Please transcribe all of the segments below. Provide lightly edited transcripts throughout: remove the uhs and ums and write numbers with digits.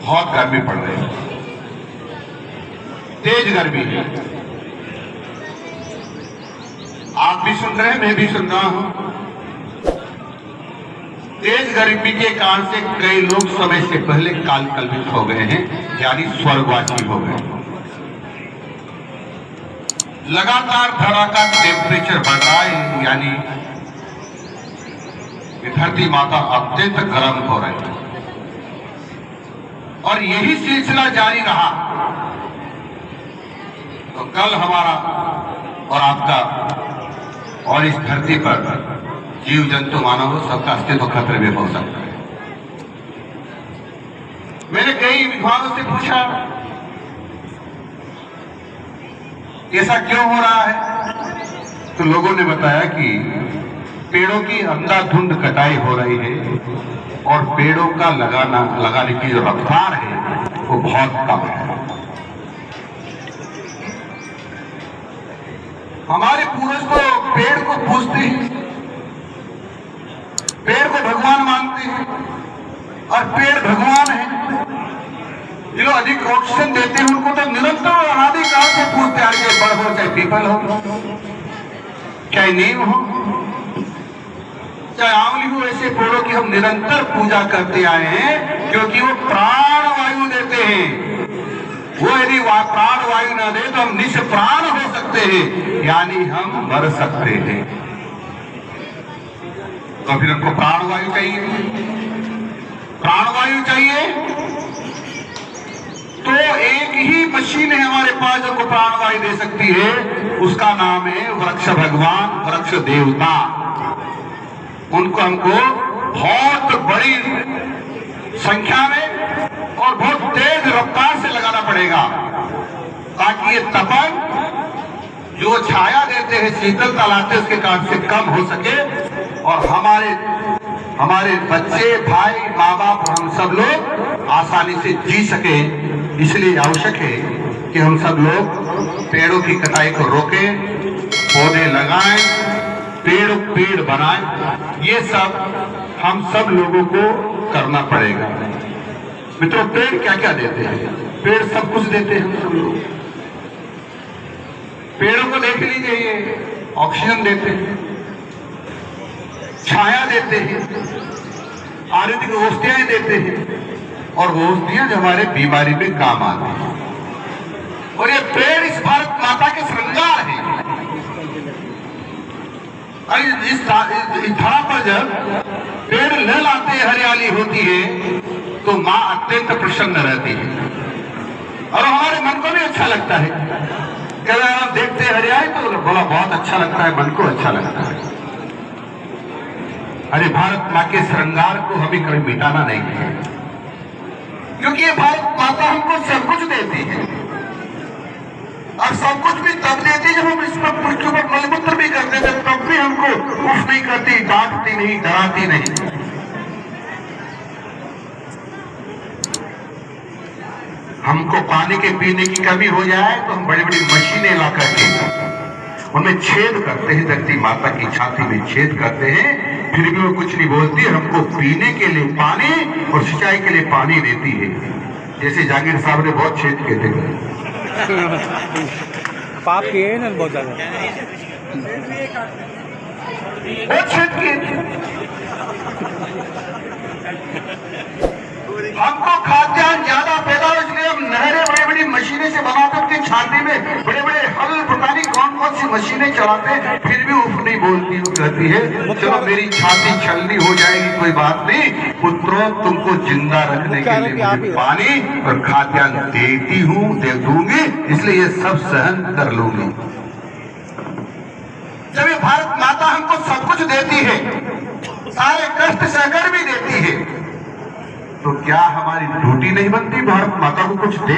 बहुत गर्मी पड़ रही है, तेज गर्मी है। आप भी सुन रहे हैं, मैं भी सुन रहा हूं। तेज गर्मी के कारण से कई लोग समय से पहले काल कल्पित हो गए हैं, यानी स्वर्गवासी हो गए। लगातार धरा का टेम्परेचर बढ़ रहा है, यानी धरती माता अत्यंत गर्म हो रही है और यही सिलसिला जारी रहा तो कल हमारा और आपका और इस धरती पर जीव जंतु मानव सबका अस्तित्व खतरे में हो सकता है। मैंने कई विद्वानों से पूछा ऐसा क्यों हो रहा है, तो लोगों ने बताया कि पेड़ों की अंधाधुंध कटाई हो रही है और पेड़ों का लगाने की जो रफ्तार है वो बहुत कम है। हमारे पूर्वज तो पेड़ को पूजते हैं, पेड़ को भगवान मानते हैं और पेड़ भगवान है। जो अधिक ऑक्सीजन देते हैं उनको तो निरंतर अनादिकाल से पूजते आ रहे, बड़ हो चाहे पीपल हो, चाहे नीम हो, चाहे आंवली हो, ऐसे पेड़ों की हम निरंतर पूजा करते आए हैं क्योंकि वो प्राण वायु देते हैं। वो यदि प्राण वायु ना दे तो हम निष्प्राण हो सकते हैं, यानी हम मर सकते हैं। तो फिर हमको प्राण वायु चाहिए, प्राण वायु चाहिए तो एक ही मशीन है हमारे पास जो को प्राण वायु दे सकती है, उसका नाम है वृक्ष भगवान, वृक्ष देवता। उनको हमको बहुत बड़ी संख्या में और बहुत तेज रफ्तार से लगाना पड़ेगा ताकि ये तपन जो छाया देते हैं, शीतलता लाते, उसके कारण से कम हो सके और हमारे बच्चे, भाई, माँ बाप, हम सब लोग आसानी से जी सके। इसलिए आवश्यक है कि हम सब लोग पेड़ों की कटाई को रोकें, पौधे लगाएं, पेड़ बनाएं। ये सब हम सब लोगों को करना पड़ेगा। मित्रों, पेड़ क्या क्या देते हैं? पेड़ सब कुछ देते हैं। हम सब लोग पेड़ों को देख लीजिए, ये ऑक्सीजन देते हैं, छाया देते हैं, आयुर्वेदिक औषधियां देते हैं और वो औषधियां जो हमारे बीमारी में काम आती हैं। और ये पेड़ इस भारत माता के श्रृंगार है। इस धरा पर जब पेड़ लहलाते, हरियाली होती है तो माँ अत्यंत प्रसन्न रहती है और हमारे मन को भी अच्छा लगता है। कभी आप देखते हैं हरियाली तो बोला बहुत अच्छा लगता है, मन को अच्छा लगता है। अरे भारत माँ के श्रृंगार को हमें कभी मिटाना नहीं है, क्योंकि ये भारत माता हमको सब कुछ देती है और सब कुछ भी तब देती है जब हम इस पर पृथ्वी पर मलमूत्र भी करते थे, तब भी हमको कुछ नहीं करती, डांटती नहीं, डराती नहीं। हमको पानी के पीने की कमी हो जाए तो हम बड़ी बड़ी मशीनें ला करके उनमें छेद करते हैं, धरती माता की छाती में छेद करते हैं, फिर भी वो कुछ नहीं बोलती, हमको पीने के लिए पानी और सिंचाई के लिए पानी देती है। जैसे जहांगीर साहब ने बहुत छेद किए थे, पाप किए ना बहुत ज्यादा, बहुत छेद किए थे। हमको खाद्यान्न ज्यादा पैदा हो, इसलिए हम नहरें बड़ी बड़ी मशीनें से बनाते, उनकी छाती में बड़े बड़े हल, पता नहीं कौन कौन सी मशीनें चलाते, फिर भी उफ नहीं बोलती, वो कहती है चलो मेरी छाती छलनी हो जाएगी, कोई बात नहीं पुत्रों, तुमको जिंदा रखने के लिए मुझे पानी और खाद्यान्न देती हूँ, दे दूंगी, इसलिए ये सब सहन कर लूंगी। जब ये भारत माता हमको सब कुछ देती है, सारे कष्ट सहकर भी देती है, तो क्या हमारी ड्यूटी नहीं बनती भारत माता को कुछ दे?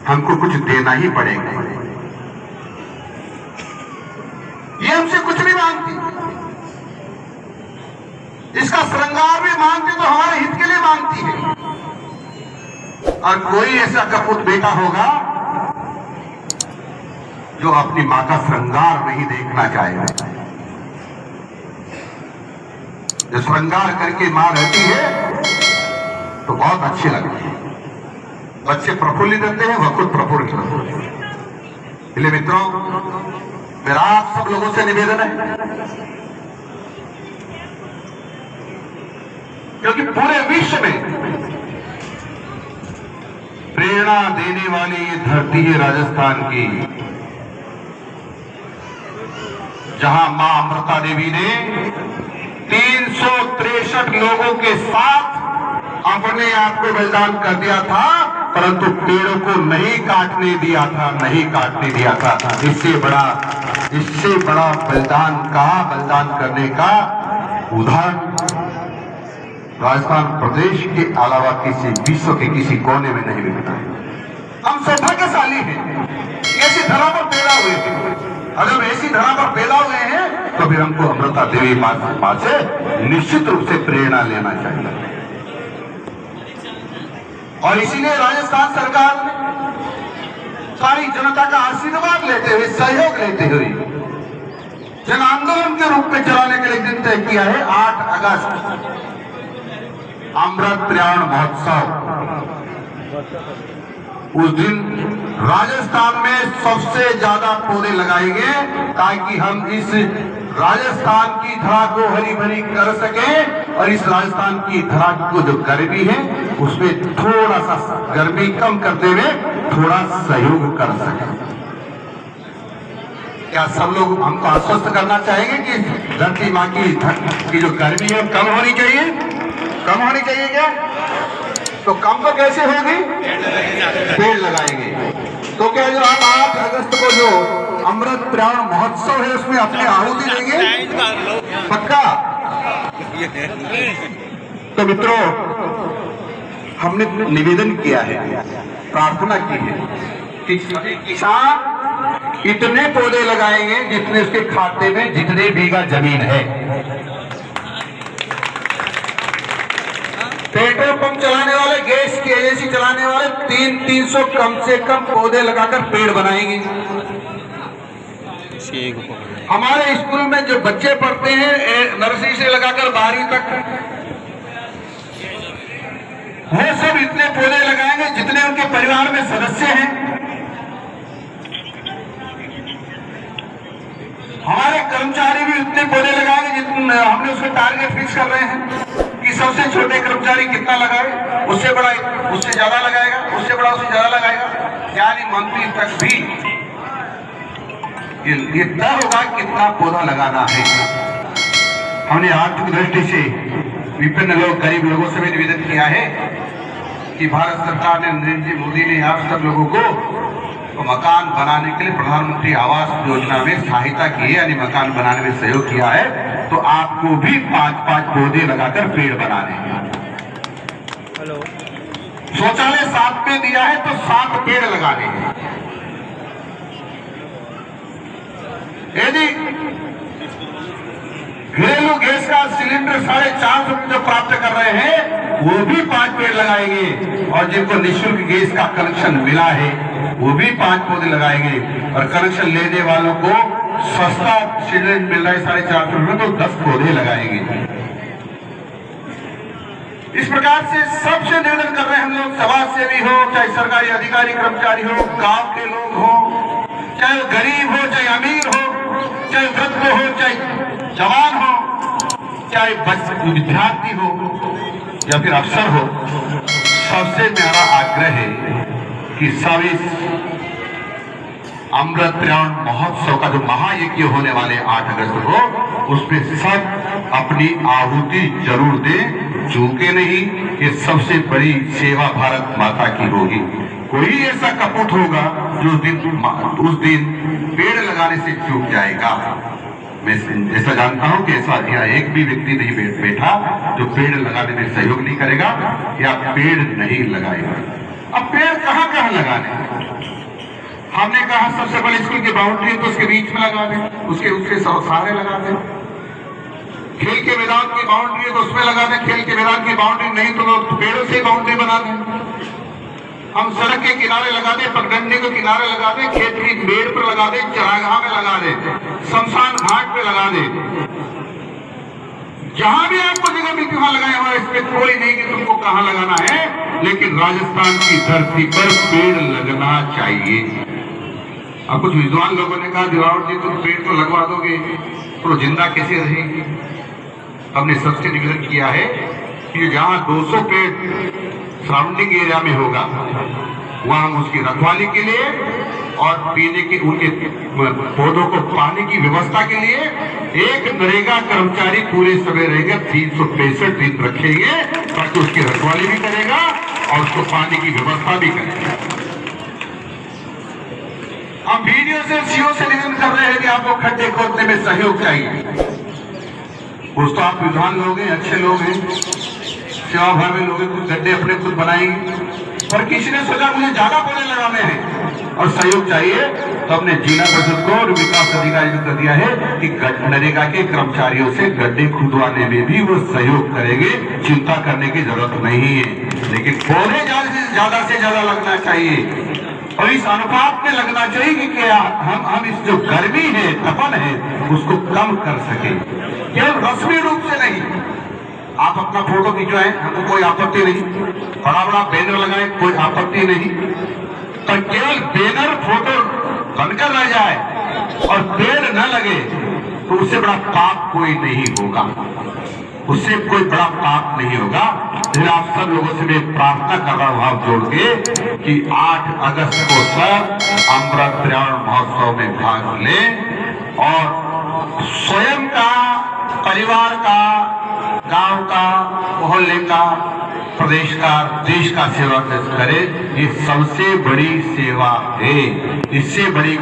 हमको कुछ देना ही पड़ेगा। ये हमसे कुछ नहीं मांगती, इसका श्रृंगार भी मांगती तो हमारे हित के लिए मांगती है। और कोई ऐसा कपूत बेटा होगा जो अपनी माँ का श्रृंगार नहीं देखना चाहेगा। जो श्रृंगार करके मां रहती है तो बहुत अच्छी लगती है। बच्चे प्रफुल्लित रहते हैं, वह खुद प्रफुल्लित होते हैं। इसलिए मित्रों, मेरा आप सब लोगों से निवेदन है, क्योंकि पूरे विश्व में प्रेरणा देने वाली ये धरती है राजस्थान की, जहां मां अमृता देवी ने 363 लोगों के साथ अपने आप को बलिदान कर दिया था, परंतु पेड़ों को नहीं काटने दिया था, नहीं काटने दिया था। इससे बड़ा बलिदान करने का उदाहरण राजस्थान प्रदेश के अलावा किसी विश्व के किसी कोने में नहीं मिलता है। हम सौभाग्यशाली हैं, ऐसी धरा पर पैदा हुए हैं। अगर ऐसी धरा पर पैदा हुए हैं तो फिर हमको अमृता देवी मां से निश्चित रूप से प्रेरणा लेना चाहिए। और इसीलिए राजस्थान सरकार ने सारी जनता का आशीर्वाद लेते हुए, सहयोग लेते हुए जन आंदोलन के रूप में चलाने के लिए दिन तय किया है 8 अगस्त अमृत पर्यावरण महोत्सव। उस दिन राजस्थान में सबसे ज्यादा पौधे लगाएंगे ताकि हम इस राजस्थान की धरा को हरी भरी कर सके और इस राजस्थान की धरा को जो गर्मी है उसमें थोड़ा सा गर्मी कम करते हुए थोड़ा सहयोग कर सके। क्या सब लोग हमको आश्वस्त करना चाहेंगे कि धरती माँ की जो गर्मी है कम होनी चाहिए? कम होनी चाहिए क्या? तो कम तो कैसे होगी? पेड़ लगाएंगे। तो क्या जो हम 8 अगस्त को जो अमृत पर्यावरण महोत्सव है उसमें अपनी आहुति देंगे? पक्का? तो मित्रों, हमने निवेदन किया है, प्रार्थना की है कि किसान इतने पौधे लगाएंगे जितने उसके खाते में जितने बीघा जमीन है। पेट्रोल पंप चलाने वाले, गैस की एजेंसी चलाने वाले 300 कम से कम पौधे लगाकर पेड़ बनाएंगे। हमारे स्कूल में जो बच्चे पढ़ते हैं नर्सरी से लगाकर 12वीं तक, वो सब इतने पौधे लगाएंगे जितने उनके परिवार में सदस्य हैं। हमारे कर्मचारी भी उतने पौधे लगाएंगे जितने हमने उसके टारगेट फिक्स कर रहे हैं कि सबसे छोटे कर्मचारी कितना लगाए, उससे बड़ा उससे ज्यादा लगाएगा, उससे बड़ा उससे ज्यादा लगाएगा। यानी मंत्री तक भी ये तय होगा कितना पौधा लगाना है। हमने आर्थिक दृष्टि से विभिन्न लोग, गरीब लोगों से भी निवेदन किया है कि भारत सरकार ने, नरेंद्र जी मोदी ने आप सब लोगों को मकान बनाने के लिए प्रधानमंत्री आवास योजना में सहायता की है, यानी मकान बनाने में सहयोग किया है। तो आपको भी 5-5 पौधे लगाकर पेड़ बनाने हैं। शौचालय 7 पे दिया है तो 7 पेड़ लगाने हैं। यदि घरेलू गैस का सिलेंडर 450 रुपये जो प्राप्त कर रहे हैं वो भी 5 पेड़ लगाएंगे, और जिनको निःशुल्क गैस का कनेक्शन मिला है वो भी 5 पौधे लगाएंगे, और कनेक्शन लेने वालों को सस्ता सिलेंडर मिल रहा है 450 रुपये तो 10 पौधे लगाएंगे। इस प्रकार से सबसे निवेदन कर रहे हैं हम लोग, समाज सेवी हो, चाहे सरकारी अधिकारी कर्मचारी हो, गांव के लोग हो, चाहे वो गरीब हो, चाहे अमीर हो, चाहे वृद्ध हो, चाहे जवान हो, चाहे विद्यार्थी हो या फिर अफसर हो, सबसे मेरा आग्रह है कि सब इस अमृत पर्यावरण महोत्सव का जो महायज्ञ होने वाले 8 अगस्त को, उसमें सब अपनी आहुति जरूर दें, चूके नहीं। ये सबसे बड़ी सेवा भारत माता की होगी। कोई ऐसा कपट होगा जो उस दिन पेड़ लगाने से चूक जाएगा। मैं ऐसा जानता हूं कि ऐसा यहाँ एक भी व्यक्ति नहीं बैठा जो पेड़ लगाने में सहयोग नहीं करेगा या पेड़ नहीं लगाएगा। अब पेड़ कहाँ कहाँ लगाने? हमने कहा सबसे पहले स्कूल की बाउंड्री तो उसके बीच में लगा दें, उसके सहारे लगा दें। खेल के मैदान की बाउंड्री है तो उसमें लगा दें, खेल के मैदान की बाउंड्री नहीं तो पेड़ों से बाउंड्री बना दें। हम सड़क के किनारे लगा दें, पगडंडी के किनारे लगा दें, खेत की मेड़ पर लगा दें, चरागाह में लगा दें, शमशान घाट पे लगा दें। जहां भी आपको जगह मिलती वहां लगाए, हमारा इस पे कोई नहीं कि तुमको कहां लगाना है, लेकिन राजस्थान की धरती पर पेड़ लगना चाहिए। अब कुछ विद्वान लोगों ने कहा दिवाकर जी तुम पेड़ तो लगवा दोगे तो जिंदा कैसे रहेगी। हमने सबसे निवेदन किया है कि जहां 200 पेड़ सराउंडिंग एरिया में होगा वहां हम उसकी रखवाली के लिए और पीने के उनके पौधों को पानी की व्यवस्था के लिए एक नरेगा कर्मचारी पूरे समय रहेगा, 365 दिन रखेंगे ताकि उसकी रखवाली भी करेगा और उसको पानी की व्यवस्था भी करेगा। हम वीडियो से सीओ से निवेदन कर रहे हैं कि आपको खड्डे खोदने में सहयोग चाहिए। कुछ तो आप विद्वान लोग हैं, अच्छे लोग हैं, सेवा भाव में लोग हैं, कुछ गड्ढे अपने खुद बनाएंगे, और किसी ने सोचा मुझे ज्यादा पौधे लगाने हैं और सहयोग चाहिए, तो हमने जिला परिषद को और विकास अधिकारी को कर दिया है कि नरेगा के कर्मचारियों से गड्ढे खुदवाने में भी वो सहयोग करेंगे, चिंता करने की जरूरत नहीं है। लेकिन पौधे ज्यादा से ज्यादा लगना चाहिए और इस अनुपात में लगना चाहिए कि क्या हम इस जो गर्मी है, तपन है, उसको कम कर सके। केवल रस्मी रूप से नहीं, आप अपना फोटो खिंचवाएं, हमको कोई आपत्ति नहीं, बड़ा बड़ा बैनर लगाएं, कोई आपत्ति नहीं, पर केवल बैनर फोटो बनकर रह जाए और पेड़ न लगे तो उससे बड़ा पाप कोई नहीं होगा, उससे कोई बड़ा पाप नहीं होगा। फिर आप सब लोगों से मैं प्रार्थना कर रहा हूं हाथ जोड़ के कि 8 अगस्त को सब अमृत पर्यावरण महोत्सव में भाग लें और स्वयं का, परिवार का, गांव का, मोहल्ले का, प्रदेश का, देश का सेवा करें। ये सबसे बड़ी सेवा है, इससे बड़ी